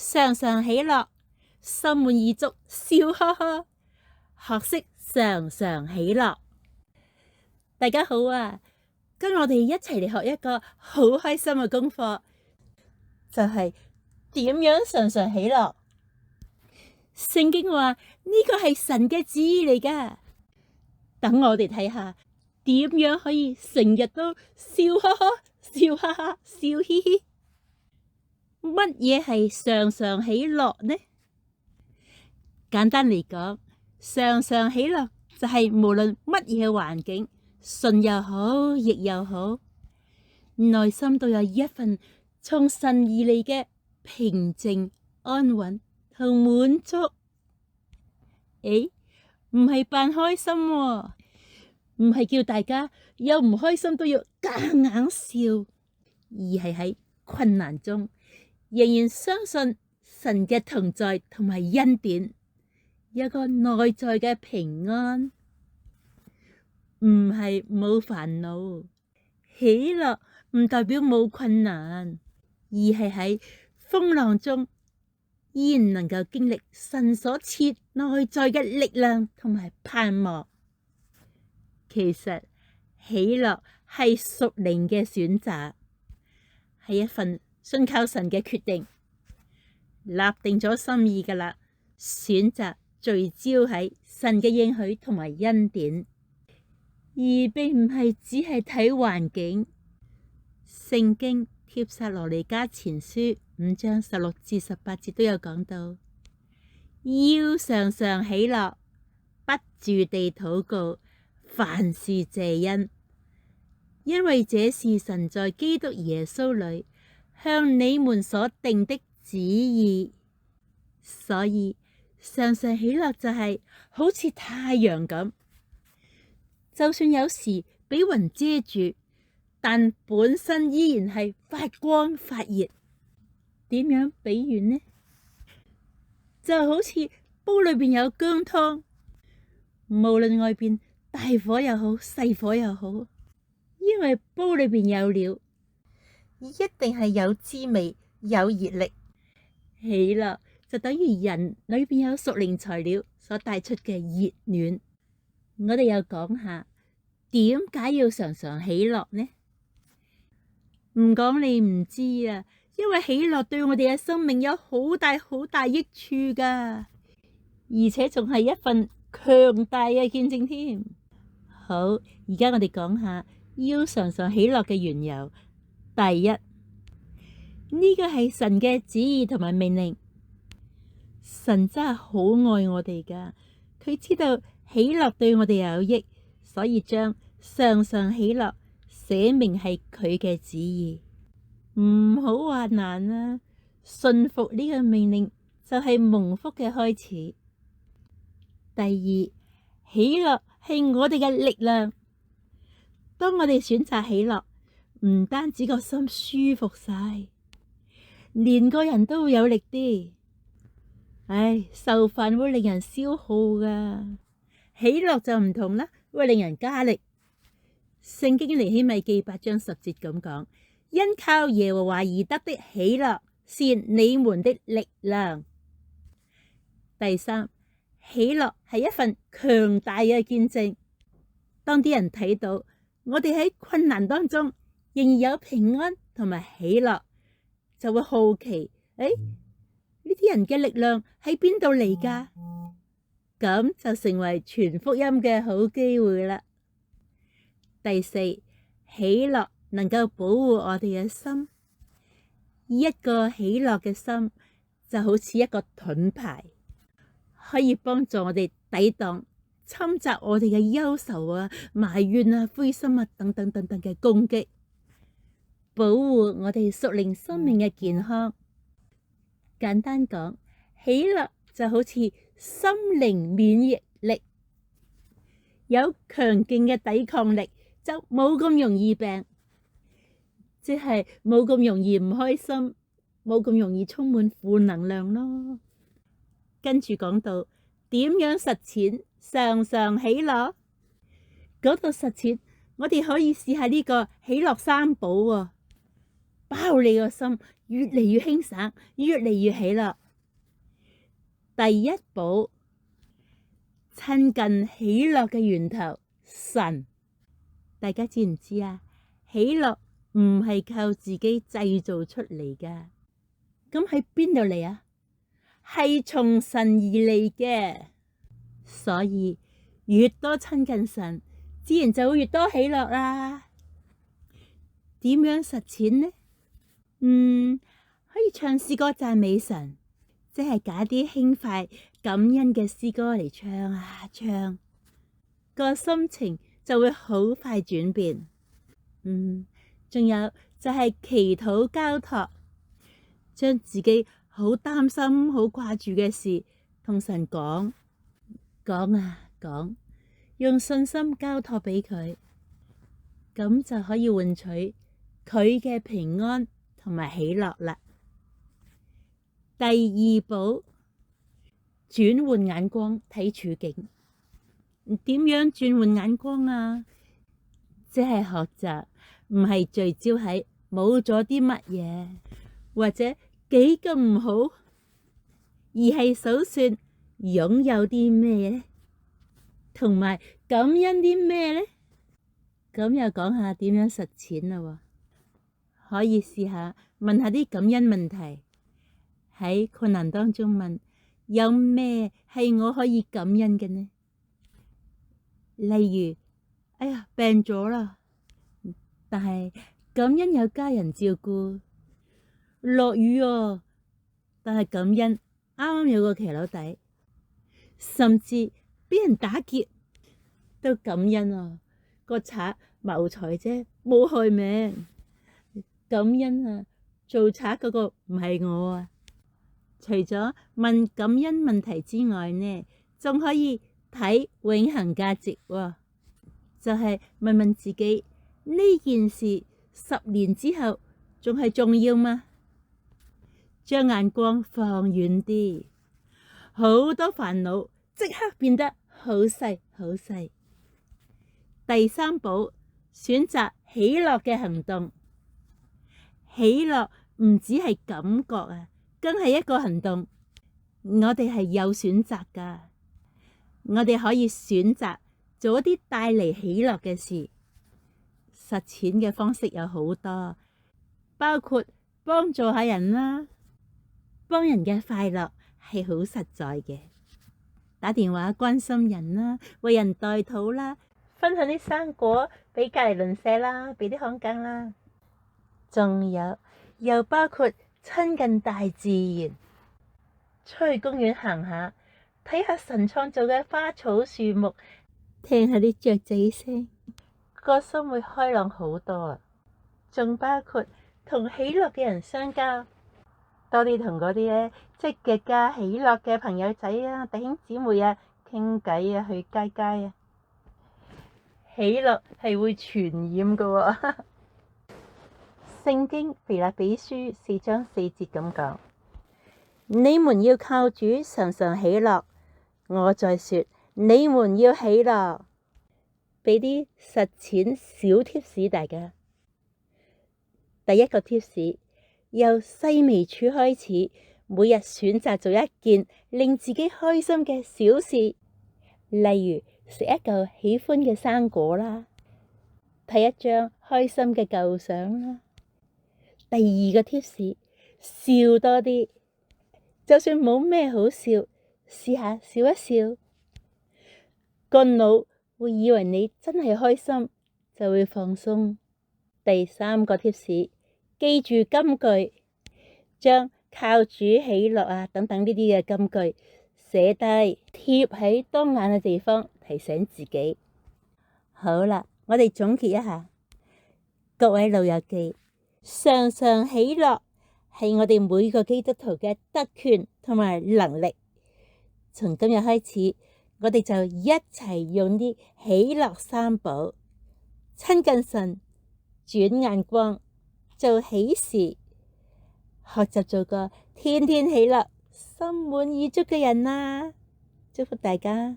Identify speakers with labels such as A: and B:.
A: 常常喜樂，心滿意足，笑呵呵，學識常常喜樂。大家好啊，跟我哋一齊嚟學一個好開心嘅功課，就係點樣常常喜樂。聖經話呢個係神嘅旨意嚟㗎，等我哋睇下點樣可以成日都笑呵呵、笑哈哈、笑嘻嘻。乜嘢係常常喜樂呢？簡單嚟講，常常喜樂就係無論乜嘢環境，順又好，逆又好，內心都有一份從神而嚟嘅平靜、安穩同滿足。誒，唔係扮開心喎，唔係叫大家有唔開心都要夾硬笑，而係喺困難中仍然相信神嘅同在同埋恩典，有個內在嘅平安。唔係冇煩惱，喜樂唔代表冇困難，而係喺風浪中依然能夠經歷神所賜內在嘅力量同埋盼望。其實喜樂係屬靈嘅選擇，係一份信靠神嘅決定，立定咗心意㗎喇，選擇聚焦喺神嘅應許同埋恩典。而並唔係只係睇環境。聖經帖撒羅尼迦前書5章16至18節都有講到，要常常喜樂，不住地禱告，凡事謝恩，因為這是神在基督耶穌裏向你們所定的旨意。所以常常喜樂就係好似太陽咁。就算有時俾雲遮住，但本身依然係發光發熱。點樣比喻呢？就好似煲裏邊有薑湯，無論外邊大火又好，細火又好，因為煲裏邊有料，一定係有滋味，有熱力。喜樂就等於人裏邊有屬靈材料所帶出嘅熱暖。我哋又講下點解要常常喜樂呢？唔講你唔知啊，因為喜樂對我哋嘅生命有好大好大益處噶，而且仲係一份強大嘅見證添。好，而家我哋講下要常常喜樂嘅緣由。第一，呢個係神嘅旨意同埋命令。神真係好愛我哋噶，佢知道喜樂對我哋有益，所以將常常喜樂寫明係佢嘅旨意。唔好話難啊，信服呢個命令就係蒙福嘅開始。第二，喜樂係我哋嘅力量。當我哋選擇喜樂，唔單止個心舒服晒，連個人都會有力啲。唉，受煩會令人消耗噶，喜樂就唔同啦，會令人加力。聖經尼希米記8章10節咁講，因靠耶和華而得的喜樂是你們的力量。第三，喜樂係一份強大嘅見證。當啲人睇到我哋喺困難當中仍然有平安同埋喜樂，就會好奇，呢啲人嘅力量喺邊度嚟㗎？咁就成為傳福音嘅好機會啦。第四，喜樂能夠保護我哋嘅心。一個喜樂嘅心就好似一個盾牌，可以幫助我哋抵擋侵襲我哋嘅憂愁啊、埋怨啊、灰心啊等等等等嘅攻擊，保護我哋屬靈生命嘅健康。簡單講，喜樂就好似心靈免疫力，有強勁嘅抵抗力，就冇咁容易病，即係冇咁容易唔開心，冇咁容易充滿負能量咯。跟住講到點樣實踐常常喜樂，講到實踐，我哋可以試下呢個喜樂三寶喎。包你個心越嚟越輕省，越嚟越喜樂。第一寶，親近喜樂嘅源頭神。大家知唔知啊？喜樂唔係靠自己製造出嚟㗎，咁喺邊度嚟啊？係從神而嚟嘅，所以越多親近神，自然就會越多喜樂啦。點樣實踐呢？可以唱詩歌讚美神，即係揀啲輕快感恩嘅詩歌嚟唱啊唱，個心情就會好快轉變。仲有就係祈禱交託，將自己好擔心、好掛住嘅事同神講啊講，用信心交託俾佢，咁就可以換取佢嘅平安同埋喜樂啦。第二寶，轉換眼光睇處境。點樣轉換眼光啊？即係學習，唔係聚焦喺冇咗啲乜嘢，或者幾咁唔好，而係數算擁有啲咩呢？同埋感恩啲咩呢？咁又講下點樣實踐啦。可以試下問下啲感恩問題，喺困難當中問，有咩係我可以感恩嘅呢？例如，哎呀，病咗啦，但係感恩有家人照顧；落雨啊，但係感恩啱啱有個騎樓底；甚至俾人打劫都感恩啊，個賊謀財啫，冇害命。感恩啊，做賊嗰個唔係我啊。除咗問感恩問題之外呢，仲可以睇永恆價值喎，就係問問自己呢件事10年之後仲係重要嗎？將眼光放遠啲，好多煩惱即刻變得好細好細。第三寶，選擇喜樂嘅行動。喜樂唔只係感覺啊，更係一個行動。我哋係有選擇㗎。我哋可以選擇做一啲帶嚟喜樂嘅事，實踐嘅方式有好多，包括幫助下人啦，幫人嘅快樂係好實在嘅，打電話關心人啦，為人代禱啦，分享啲生果俾隔籬鄰舍啦，俾啲巷更啦，仲有又包括親近大自然，出去公園行下，睇下神創造嘅花草樹木，聽下啲雀仔聲，個心會開朗好多啊！仲包括同喜樂嘅人相交，多啲同嗰啲咧積極嘅喜樂嘅朋友仔啊、弟兄姊妹啊傾偈啊、去街街啊，喜樂係會傳染㗎喎。聖經腓立比書4章4節咁講：你們要靠主常常喜樂。我再說，你們要喜樂。俾啲實踐小貼士大家。第一個貼士，由細微處開始，每日選擇做一件令自己開心嘅小事，例如食一嚿喜歡嘅生果啦，睇一張開心嘅舊相啦。第二個貼士，笑多啲，就算冇咩好笑，試下笑一笑，個腦會以為你真係開心，就會放鬆。第三個貼士，記住金句，將靠主喜樂啊等等呢啲嘅金句寫低，貼喺當眼嘅地方，提醒自己。好啦，我哋總結一下，各位老友記，常常喜樂係我哋每個基督徒嘅特權同埋能力。從今日開始，我哋就一齊用啲喜樂三寶，親近神，轉眼光，做喜事，學習做個天天喜樂、心滿意足嘅人啦！祝福大家。